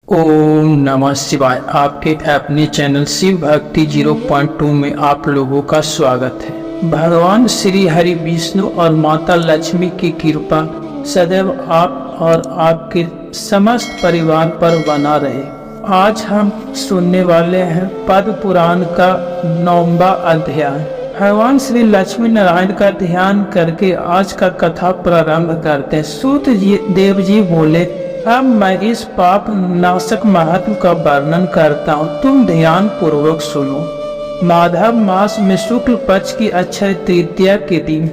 ओम नमः शिवाय। आपके अपने चैनल शिव भक्ति 0.2 में आप लोगों का स्वागत है। भगवान श्री हरि विष्णु और माता लक्ष्मी की कृपा सदैव आप और आपके समस्त परिवार पर बना रहे। आज हम सुनने वाले हैं पद्म पुराण का 9वां अध्याय। भगवान श्री लक्ष्मी नारायण का ध्यान करके आज का कथा प्रारंभ करते हैं। सूत देव जी बोले, अब मैं इस पाप नाशक महत्व का वर्णन करता हूँ, तुम ध्यान पूर्वक सुनो। माधव मास में शुक्ल पक्ष की अक्षय तृतीया के दिन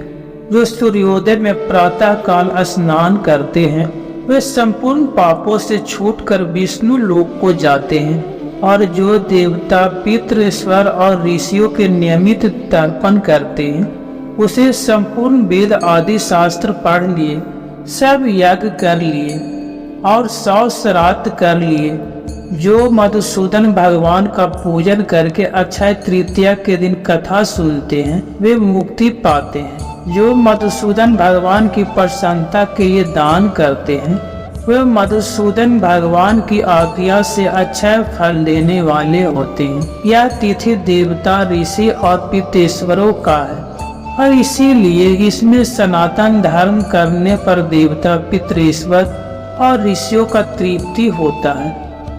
जो सूर्योदय में प्रातः काल स्नान करते हैं, वे संपूर्ण पापों से छूटकर विष्णु लोक को जाते हैं। और जो देवता पितृ ईश्वर और ऋषियों के नियमित तर्पण करते हैं, उसे संपूर्ण वेद आदि शास्त्र पढ़ लिए, सब यज्ञ कर लिए और 100 श्राद्ध कर लिए। जो मधुसूदन भगवान का पूजन करके अक्षय तृतीया के दिन कथा सुनते हैं, वे मुक्ति पाते हैं। जो मधुसूदन भगवान की प्रसन्नता के लिए दान करते हैं, वे मधुसूदन भगवान की आज्ञा से अक्षय फल देने वाले होते हैं। यह तिथि देवता ऋषि और पितृश्वरों का है और इसीलिए इसमें सनातन धर्म करने पर देवता पितृश्वर और ऋषियों का तृप्ति होता है।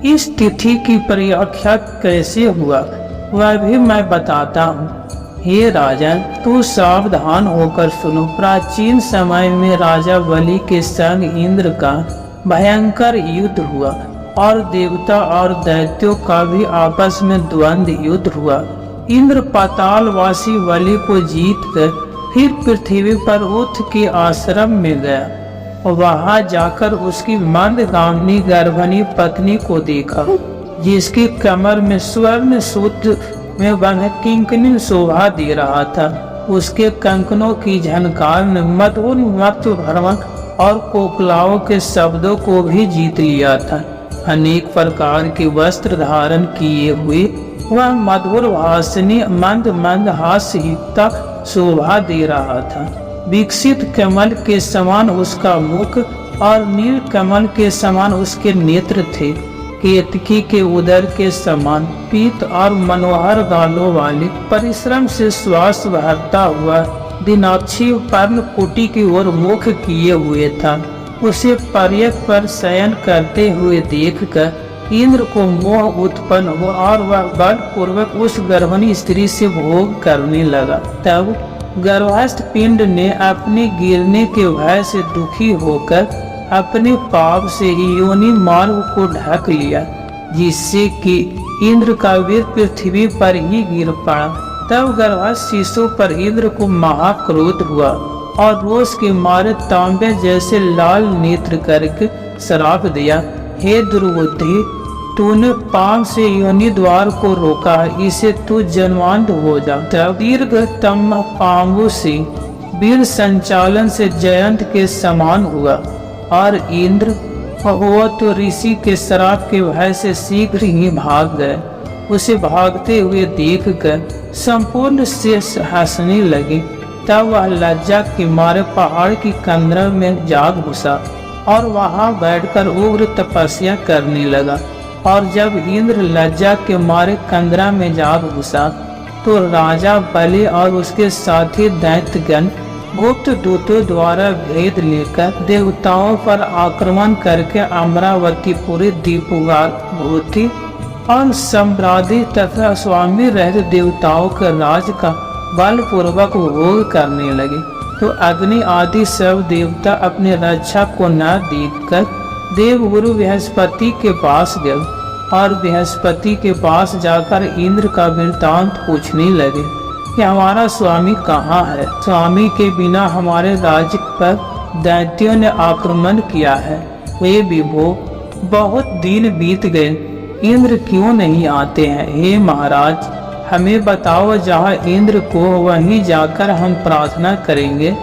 इस तिथि की व्याख्या कैसे हुआ वह भी मैं बताता हूँ। हे राजन, तू सावधान होकर सुनो। प्राचीन समय में राजा बलि के संग इंद्र का भयंकर युद्ध हुआ और देवता और दैत्यों का भी आपस में द्वंद्व युद्ध हुआ। इंद्र पातालवासी बलि को जीतकर फिर पृथ्वी पर उठ के आश्रम में गया। वहां जाकर उसकी मंदगामिनी गर्भणी पत्नी को देखा, जिसकी कमर में स्वर्ण सूत्र में बंधा किंकनी शोभा दे रहा था। उसके कंकनों की झनकार ने मधुर भ्रमण और कोकिलाओं के शब्दों को भी जीत लिया था। अनेक प्रकार के वस्त्र धारण किए हुए वह मधुर भाषिनी मंद मंद हास्ययुक्ता शोभा दे रहा था। विकसित कमल के समान उसका मुख और नील कमल के समान उसके नेत्र थे। केतकी के उदर के समान पीत और मनोहर गालों वाले, परिश्रम से श्वास भरता हुआ दिनाक्षी पर्ण कुटी की ओर मुख किए हुए था। उसे पर्यक पर शयन करते हुए देखकर इंद्र को मोह उत्पन्न हुआ और वह बलपूर्वक उस गर्भणी स्त्री से भोग करने लगा। तब गर्भस्थ पिंड ने अपने गिरने के भय से दुखी होकर अपने पाप से योनि मार्ग को ढक लिया, जिससे कि इंद्र का वीर पृथ्वी पर ही गिर पड़ा। तब गर्भस्थ शिशु पर इंद्र को महाक्रोध हुआ और रोष के मारे तांबे जैसे लाल नेत्र करके श्राप दिया, हे दुर्बुद्धि, तूने पाप से योनि द्वार को रोका, इसे तू जन्मांध हो जा। तब दीर्घतम पांगु से वीर संचालन से जयंत के समान हुआ और इंद्र वो तो ऋषि के श्राप के भय से शीघ्र ही भाग गए। उसे भागते हुए देखकर संपूर्ण शेष हंसने लगे। तब वह लज्जा के मारे पहाड़ की कंदरा में जा घुसा और वहां बैठकर उग्र तपस्या करने लगा। और जब इंद्र लज्जा के मारे कंदरा में जा घुसा, तो राजा बलि और उसके साथी दैत्यगण गुप्त दूतों द्वारा भेद लेकर देवताओं पर आक्रमण करके अमरावतीपुरी, दीपगार, भूति और सम्रादि तथा स्वामी रहित देवताओं के राज का बलपूर्वक भोग करने लगे। तो अग्नि आदि सब देवता अपने रक्षा को न देखकर देवगुरु बृहस्पति के पास गए और बृहस्पति के पास जाकर इंद्र का वृत्तांत पूछने लगे कि हमारा स्वामी कहाँ है। स्वामी के बिना हमारे राज्य पर दैत्यों ने आक्रमण किया है। वे विभो, बहुत दिन बीत गए, इंद्र क्यों नहीं आते हैं? हे महाराज, हमें बताओ, जहाँ इंद्र को वहीं जाकर हम प्रार्थना करेंगे।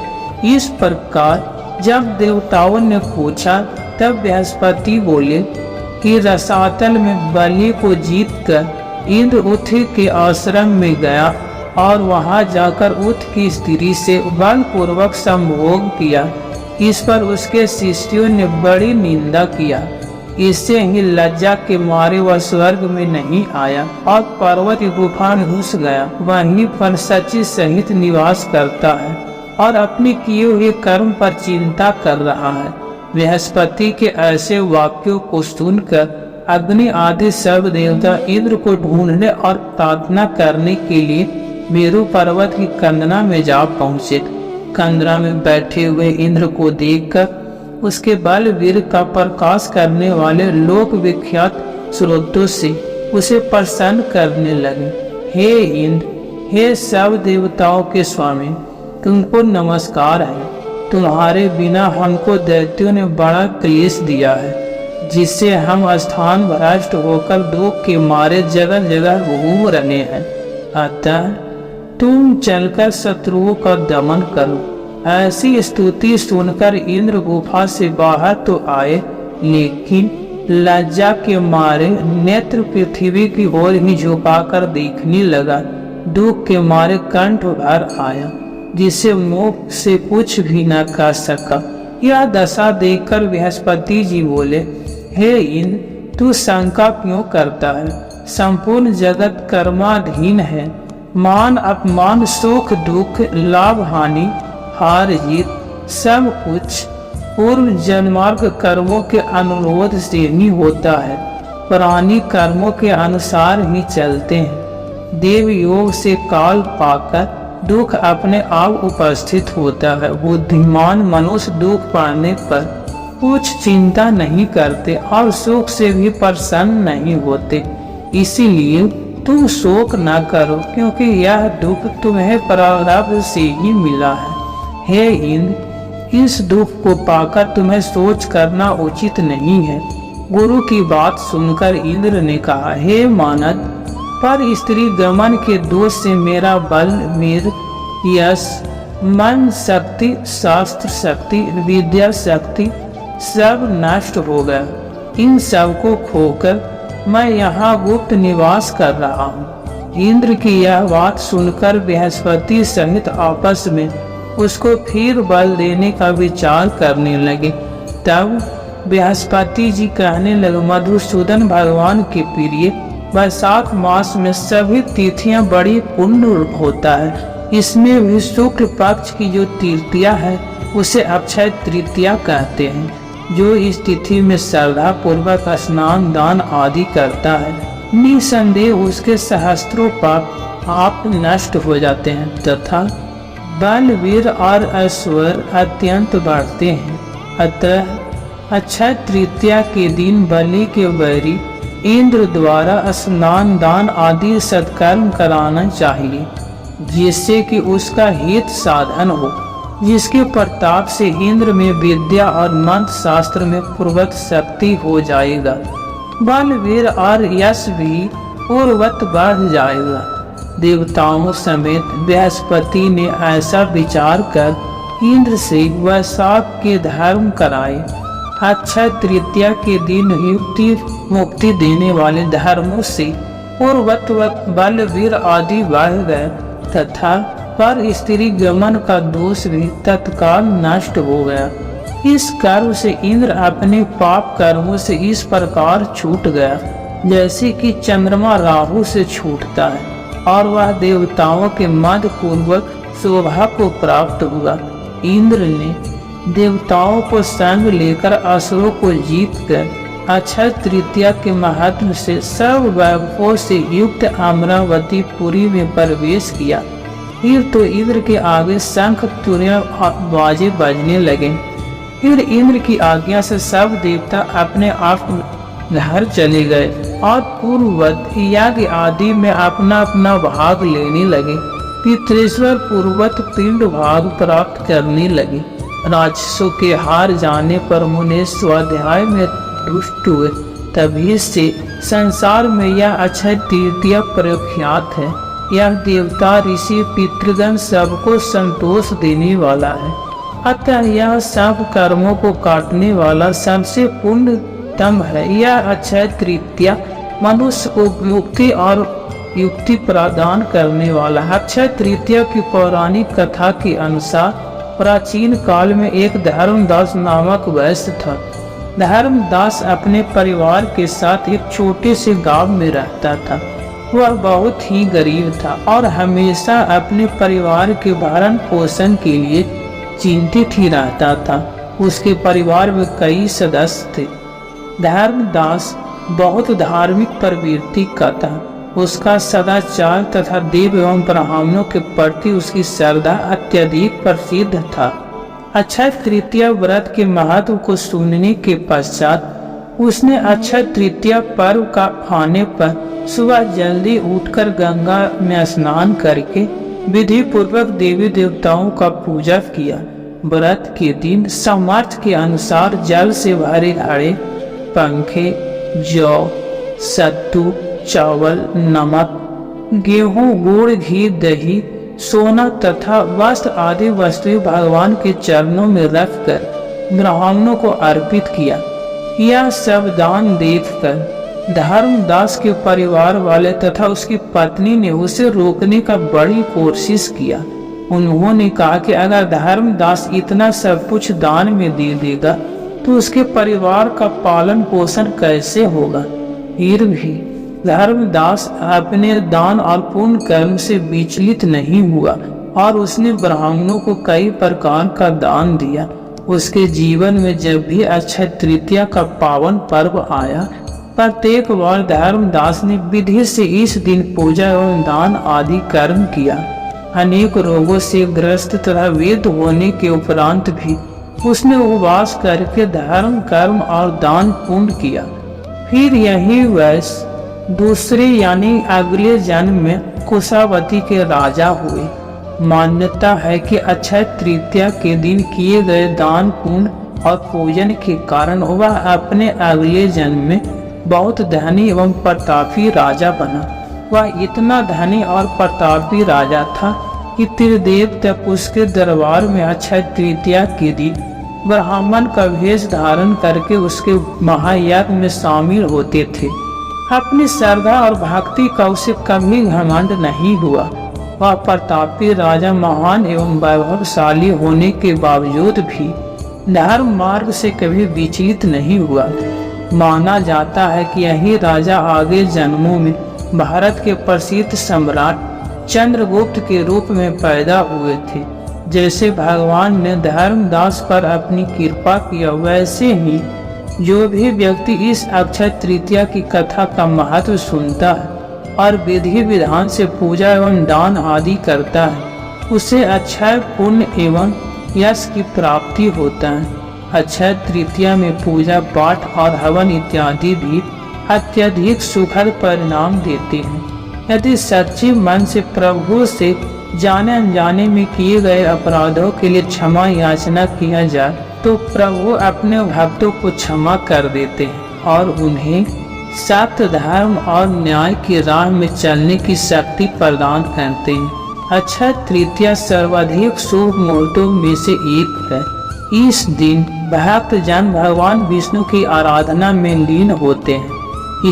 इस प्रकार जब देवताओं ने पूछा, तब बृहस्पति बोले कि रसातल में बलि को जीतकर इंद्र उठ के आश्रम में गया और वहां जाकर उठ की स्त्री से बलपूर्वक संभोग किया। इस पर उसके शिष्यों ने बड़ी निंदा किया। इससे ही लज्जा के मारे वह स्वर्ग में नहीं आया और पर्वत की गुफा में घुस गया। वहीं पर शची सहित निवास करता है और अपने किए हुए कर्म पर चिंता कर रहा है। बृहस्पति के ऐसे वाक्यों को सुनकर अग्नि आदि सब देवता इंद्र को ढूंढने और प्रार्थना करने के लिए मेरु पर्वत की कंदना में जा पहुँचे। कंदरा में बैठे हुए इंद्र को देखकर उसके बल वीर का प्रकाश करने वाले लोक विख्यात स्रोतों से उसे प्रसन्न करने लगे। हे इंद्र, हे सब देवताओं के स्वामी, तुमको नमस्कार है। तुम्हारे बिना हमको दैत्यों ने बड़ा क्लेश दिया है, जिससे हम स्थान भ्रष्ट होकर दुख के मारे जगह जगह घूम रहे हैं। अतः तुम चलकर शत्रुओं का दमन करो। ऐसी स्तुति सुनकर इंद्र गुफा से बाहर तो आए, लेकिन लज्जा के मारे नेत्र पृथ्वी की ओर ही झुकाकर देखने लगा। दुख के मारे कंठ भर आया, जिसे मुख से कुछ भी न कह सका। यह दशा देखकर बृहस्पति जी बोले, हे इंद्र, तू शंका क्यों करता है? संपूर्ण जगत कर्माधीन है। मान अपमान, सुख दुख, लाभ हानि, हार जीत सब कुछ पूर्व जन्मार्ग कर्मों के अनुरोध से ही होता है। पुरानी कर्मों के अनुसार ही चलते हैं। देव योग से काल पाकर दुख अपने आप उपस्थित होता है। बुद्धिमान मनुष्य दुख पड़ने पर कुछ चिंता नहीं करते और सुख से भी प्रसन्न नहीं होते। इसीलिए तुम शोक न करो, क्योंकि यह दुख तुम्हें प्रारब्ध से ही मिला है। हे इंद्र, इस दुख को पाकर तुम्हें सोच करना उचित नहीं है। गुरु की बात सुनकर इंद्र ने कहा, हे मानद, पर स्त्री गमन के दोष से मेरा बल, मेर, यश, मन शक्ति, शास्त्र शक्ति, विद्या शक्ति सब नष्ट हो गया। इन सब को खोकर मैं यहाँ गुप्त निवास कर रहा हूँ। इंद्र की यह बात सुनकर बृहस्पति सहित आपस में उसको फिर बल देने का विचार करने लगे। तब बृहस्पति जी कहने लगे, मधुसूदन भगवान के प्रिय, वैशाख मास में सभी तिथियां बड़ी पुण्य होता है। इसमें भी शुक्ल पक्ष की जो तृतीया है उसे अक्षय तृतीया कहते हैं। जो इस तिथि में श्रद्धा पूर्वक स्नान दान आदि करता है, निसंदेह उसके सहस्त्रों पाप आप नष्ट हो जाते हैं तथा बल, वीर और ऐश्वर्य अत्यंत बढ़ते हैं। अतः अक्षय तृतीया के दिन बलि के बैरी इंद्र द्वारा स्नान दान आदि सत्कर्म कराना चाहिए, जिससे कि उसका हित साधन हो, जिसके प्रताप से इंद्र में विद्या और मंत्र शास्त्र में पूर्वत शक्ति हो जाएगा। बल, वीर और यश भी पूर्वत बढ़ जाएगा। देवताओं समेत बृहस्पति ने ऐसा विचार कर इंद्र से वैशाख के धर्म कराए। अक्षय तृतीया के दिन युक्ति मुक्ति देने वाले धर्मों से पूर्वत बल, वीर आदि बढ़ गए तथा पर स्त्री गमन का दोष भी तत्काल नष्ट हो गया। इस कर्म से इंद्र अपने पाप कर्मों से इस प्रकार छूट गया, जैसे कि चंद्रमा राहु से छूटता है, और वह देवताओं के मध्य पूर्वक शोभा को प्राप्त हुआ। इंद्र ने देवताओं को संग लेकर असुरों को जीतकर अक्षय तृतीया के महत्व से सर्व वैभवों से युक्त अमरावती पुरी में प्रवेश किया। फिर तो इंद्र के आगे शंख तुरैया बाजे बजने लगे। फिर इंद्र की आज्ञा से सब देवता अपने आप घर चले गए और पूर्ववत यज्ञ आदि में अपना अपना भाग लेने लगे। पितृश्वर पूर्वत पिंड भाग प्राप्त करने लगे। राक्षसों के हार जाने पर मुनि स्वाध्याय में तुष्ट हुए। तभी से संसार में यह अक्षय तृतीया प्रख्यात है। यह देवता ऋषि पितृगण सबको संतोष देने वाला है। अतः यह सब कर्मों को काटने वाला सबसे पुण्यतम है। यह अक्षय तृतीया मनुष्य को मुक्ति और युक्ति प्रदान करने वाला है। अक्षय तृतीया की पौराणिक कथा के अनुसार प्राचीन काल में एक धर्मदास नामक वैश्य था। धर्मदास अपने परिवार के साथ एक छोटे से गांव में रहता था। वह बहुत ही गरीब था और हमेशा अपने परिवार के भरण पोषण के लिए चिंतित ही रहता था। उसके परिवार में कई सदस्य थे। धर्मदास बहुत धार्मिक प्रवृत्ति का था। उसका सदाचार तथा देव एवं ब्राह्मणों के प्रति उसकी श्रद्धा अत्यधिक प्रसिद्ध था। अक्षय तृतीया व्रत के महत्व को सुनने के पश्चात उसने अक्षय तृतीया पर्व का आने पर सुबह जल्दी उठकर गंगा में स्नान करके विधि पूर्वक देवी देवताओं का पूजा किया। व्रत के दिन सामर्थ्य के अनुसार जल से भरे घड़े, पंखे, जौ, सत्तू, चावल, नमक, गेहूं, गुड़, घी, दही, सोना तथा वस्त्र आदि वस्तुएं भगवान के चरणों में रखकर ब्राह्मणों को अर्पित किया। यह सब दान देखकर धर्मदास के परिवार वाले तथा उसकी पत्नी ने उसे रोकने का बड़ी कोशिश किया। उन्होंने कहा कि अगर धर्मदास इतना सब कुछ दान में दे देगा तो उसके परिवार का पालन पोषण कैसे होगा। फिर भी धर्मदास अपने दान और पुण्य कर्म से विचलित नहीं हुआ और उसने ब्राह्मणों को कई प्रकार का दान दिया। उसके जीवन में जब भी अक्षय तृतीया का पावन पर्व आया, प्रत्येक बार धर्मदास ने विधि से इस दिन पूजा एवं दान आदि कर्म किया। अनेक रोगों से ग्रस्त तथा वेद होने के उपरांत भी उसने उपवास करके धर्म कर्म और दान पुण्य किया। फिर यही वर्ष दूसरे यानी अगले जन्म में कुशावती के राजा हुए। मान्यता है कि अक्षय तृतीया के दिन किए गए दान पुण्य और पूजन के कारण वह अपने अगले जन्म में बहुत धनी एवं प्रतापी राजा बना। वह इतना धनी और प्रतापी राजा था कि त्रिदेव तक उसके दरबार में अक्षय तृतीया के दिन ब्राह्मण का वेश धारण करके उसके महायज्ञ में शामिल होते थे। अपनी श्रद्धा और भक्ति का उसे कभी घमंड नहीं हुआ। वह प्रतापी राजा महान एवं वैभवशाली होने के बावजूद भी धर्म मार्ग से कभी विचलित नहीं हुआ। माना जाता है कि यही राजा आगे जन्मों में भारत के प्रसिद्ध सम्राट चंद्रगुप्त के रूप में पैदा हुए थे। जैसे भगवान ने धर्मदास पर अपनी कृपा किया, वैसे ही जो भी व्यक्ति इस अक्षय तृतीया की कथा का महत्व सुनता है और विधि विधान से पूजा एवं दान आदि करता है, उसे अक्षय पुण्य एवं यश की प्राप्ति होता है। अक्षय तृतीया में पूजा पाठ और हवन इत्यादि भी अत्यधिक सुखद परिणाम देते हैं। यदि सच्चे मन से प्रभु से जाने अनजाने में किए गए अपराधों के लिए क्षमा याचना किया जाए तो प्रभु अपने भक्तों को क्षमा कर देते हैं और उन्हें सत्य, धर्म और न्याय की राह में चलने की शक्ति प्रदान करते हैं। अक्षय तृतीया सर्वाधिक शुभ मुहूर्तों में से एक है। इस दिन भक्त जन भगवान विष्णु की आराधना में लीन होते हैं।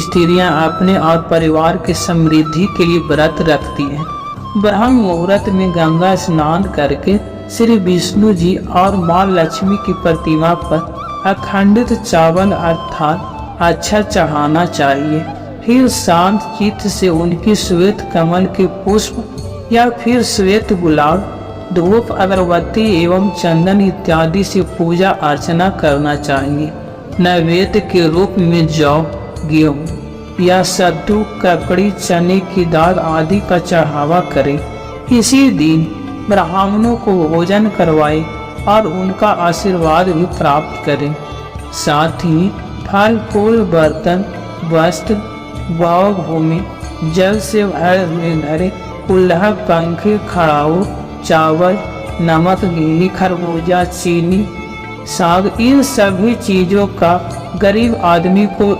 स्त्रियां अपने और परिवार की समृद्धि के लिए व्रत रखती हैं। ब्रह्म मुहूर्त में गंगा स्नान करके श्री विष्णु जी और माँ लक्ष्मी की प्रतिमा पर अखंडित चावल अर्थात अच्छा चढ़ाना चाहिए। फिर शांत चित्त से उनकी श्वेत कमल के पुष्प या फिर श्वेत गुलाब, धूप, अगरबत्ती एवं चंदन इत्यादि से पूजा अर्चना करना चाहिए। नैवेद्य के रूप में जौ, गेहूँ या सत्तू, ककड़ी, चने की दाल आदि का चढ़ावा करें। इसी दिन ब्राह्मणों को भोजन करवाएं और उनका आशीर्वाद भी प्राप्त करें। साथ ही फल, फूल, बर्तन, वस्त्र, वाव भूमि, जल से भरे कुल्हा, पंखे, खड़ाऊ, चावल, नमक, घी, खरबूजा, चीनी, साग, इन सभी चीजों का गरीब आदमी को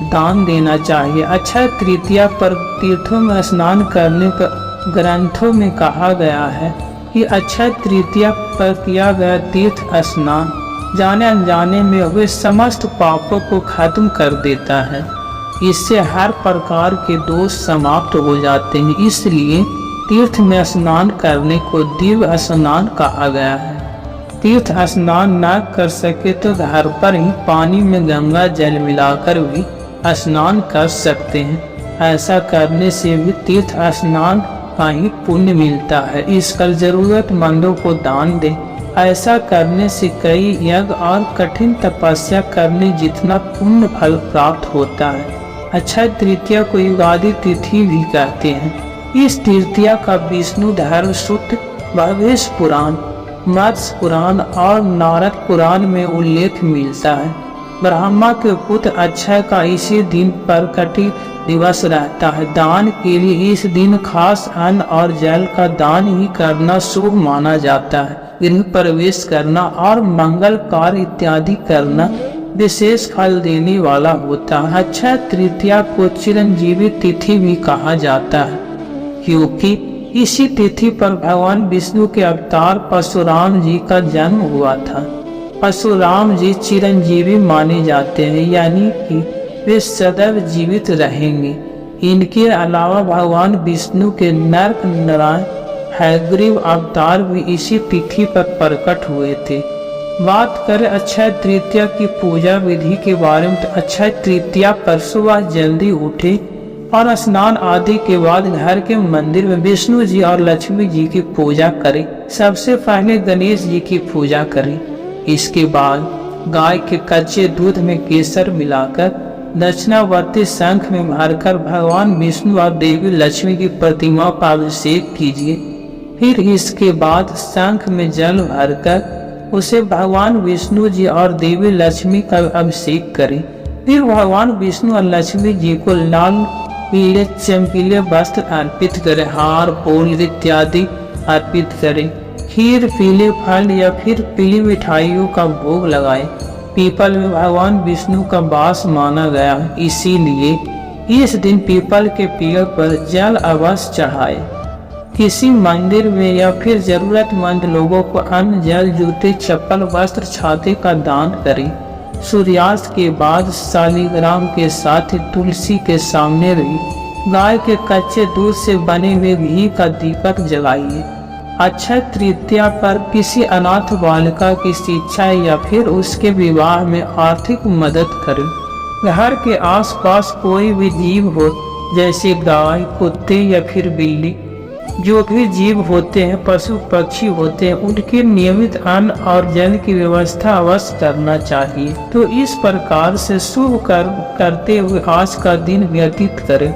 दान देना चाहिए। अक्षय तृतीया पर तीर्थों में स्नान करने पर ग्रंथों में कहा गया है कि अक्षय तृतीया पर किया गया तीर्थ स्नान जाने अनजाने में हुए समस्त पापों को खत्म कर देता है। इससे हर प्रकार के दोष समाप्त हो जाते हैं। इसलिए तीर्थ में स्नान करने को दिव्य स्नान कहा गया है। तीर्थ स्नान न कर सके तो घर पर ही पानी में गंगा जल मिलाकर भी स्नान कर सकते हैं। ऐसा करने से भी तीर्थ स्नान का ही पुण्य मिलता है। इसका जरूरतमंदों को दान दे। ऐसा करने से कई यज्ञ और कठिन तपस्या करने जितना पुण्य फल प्राप्त होता है। अक्षय तृतीया को युगादि तिथि भी कहते हैं। इस तृतीया का विष्णु धर्म सूत्र, भविष्य पुराण, मत्स्य पुराण और नारद पुराण में उल्लेख मिलता है। ब्रह्मा के पुत्र अक्षय का इसी दिन प्रकटि दिवस रहता है। दान के लिए इस दिन खास अन्न और जल का दान ही करना शुभ माना जाता है। गृह प्रवेश करना और मंगल कार्य इत्यादि करना विशेष फल देने वाला होता है। अक्षय तृतीया को चिरंजीवी तिथि भी कहा जाता है, क्योंकि इसी तिथि पर भगवान विष्णु के अवतार परशुराम जी का जन्म हुआ था। परशुराम जी चिरंजीवी माने जाते हैं, यानी कि वे सदैव जीवित रहेंगे। इनके अलावा भगवान विष्णु के नर नारायण हयग्रीव अवतार भी इसी तिथि पर प्रकट हुए थे। बात करें अक्षय तृतीया की पूजा विधि के बारे में, तो अक्षय तृतीया पर सुबह जल्दी उठे और स्नान आदि के बाद घर के मंदिर में विष्णु जी और लक्ष्मी जी की पूजा करें। सबसे पहले गणेश जी की पूजा करें। इसके बाद गाय के कच्चे दूध में केसर मिलाकर दक्षिणावर्ती शंख में भरकर भगवान विष्णु और देवी लक्ष्मी की प्रतिमा पर अभिषेक कीजिए। फिर इसके बाद शंख में जल भरकर उसे भगवान विष्णु जी और देवी लक्ष्मी का अभिषेक करें। फिर भगवान विष्णु और लक्ष्मी जी को लाल पीले चमकीले वस्त्र अर्पित करें, हार फूल इत्यादि अर्पित करें। खीर, पीले फल या फिर पीली मिठाइयों का भोग लगाएं। पीपल में भगवान विष्णु का वास माना गया, इसीलिए इस दिन पीपल के पेड़ पर जल अवश्य चढ़ाए। किसी मंदिर में या फिर जरूरतमंद लोगों को अन्न, जल, जूते, चप्पल, वस्त्र, छाते का दान करें। सूर्यास्त के बाद शालिग्राम के साथ तुलसी के सामने रही गाय के कच्चे दूध से बने हुए घी का दीपक जलाइए। अक्षय तृतीया पर किसी अनाथ बालिका की शिक्षा या फिर उसके विवाह में आर्थिक मदद करें। घर के आसपास कोई भी जीव हो, जैसे गाय, कुत्ते या फिर बिल्ली, जो भी जीव होते हैं, पशु पक्षी होते हैं, उनके नियमित अन्न और जल की व्यवस्था अवश्य करना चाहिए। तो इस प्रकार से शुभ कर्म करते हुए आज का दिन व्यतीत करें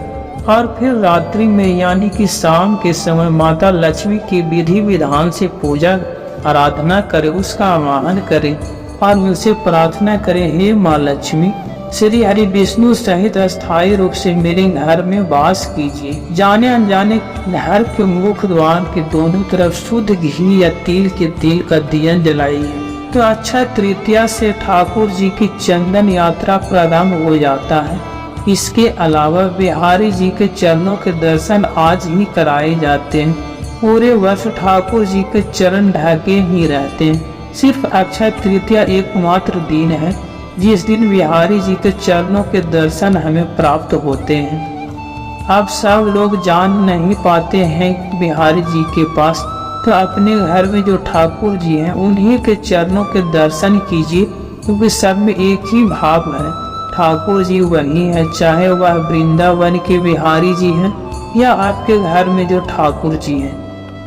और फिर रात्रि में यानी कि शाम के समय माता लक्ष्मी की विधि विधान से पूजा आराधना करें, उसका आवाहन करें और उनसे प्रार्थना करें, हे माँ लक्ष्मी, श्री हरि विष्णु सहित अस्थायी रूप से मेरे घर में वास कीजिए। जाने अनजाने घर के मुख्य द्वार के दोनों तरफ शुद्ध घी या तिल के तेल का दिया जलाइए। तो अक्षय तृतीया से ठाकुर जी की चंदन यात्रा प्रारंभ हो जाता है। इसके अलावा बिहारी जी के चरणों के दर्शन आज ही कराए जाते हैं। पूरे वर्ष ठाकुर जी के चरण ढके ही रहते हैं। सिर्फ अक्षय तृतीया एकमात्र दिन है जिस दिन बिहारी जी के चरणों के दर्शन हमें प्राप्त होते हैं। अब सब लोग जान नहीं पाते हैं बिहारी जी के पास, तो अपने घर में जो ठाकुर जी हैं उन्हीं के चरणों के दर्शन कीजिए, क्योंकि सब में एक ही भाव है, ठाकुर जी वही है, चाहे वह वृंदावन के बिहारी जी हैं या आपके घर में जो ठाकुर जी हैं,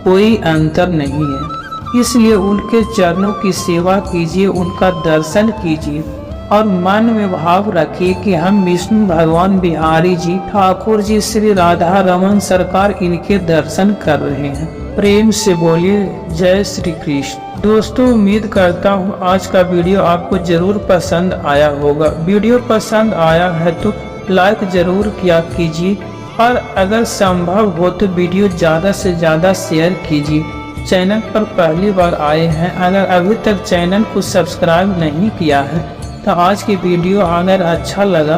कोई अंतर नहीं है। इसलिए उनके चरणों की सेवा कीजिए, उनका दर्शन कीजिए और मन में भाव रखिए कि हम विष्णु भगवान बिहारी जी, ठाकुर जी, श्री राधा रमन सरकार इनके दर्शन कर रहे हैं। प्रेम से बोलिए जय श्री कृष्ण। दोस्तों, उम्मीद करता हूँ आज का वीडियो आपको जरूर पसंद आया होगा। वीडियो पसंद आया है तो लाइक जरूर किया कीजिए और अगर संभव हो तो वीडियो ज़्यादा से ज़्यादा शेयर कीजिए। चैनल पर पहली बार आए हैं, अगर अभी तक चैनल को सब्सक्राइब नहीं किया है तो आज की वीडियो अगर अच्छा लगा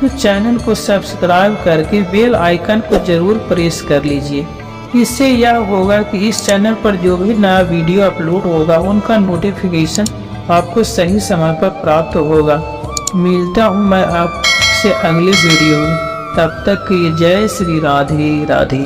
तो चैनल को सब्सक्राइब करके बेल आइकन को जरूर प्रेस कर लीजिए। इससे यह होगा कि इस चैनल पर जो भी नया वीडियो अपलोड होगा उनका नोटिफिकेशन आपको सही समय पर प्राप्त होगा। मिलता हूँ मैं आपसे अगले वीडियो में, तब तक के लिए जय श्री राधे राधे।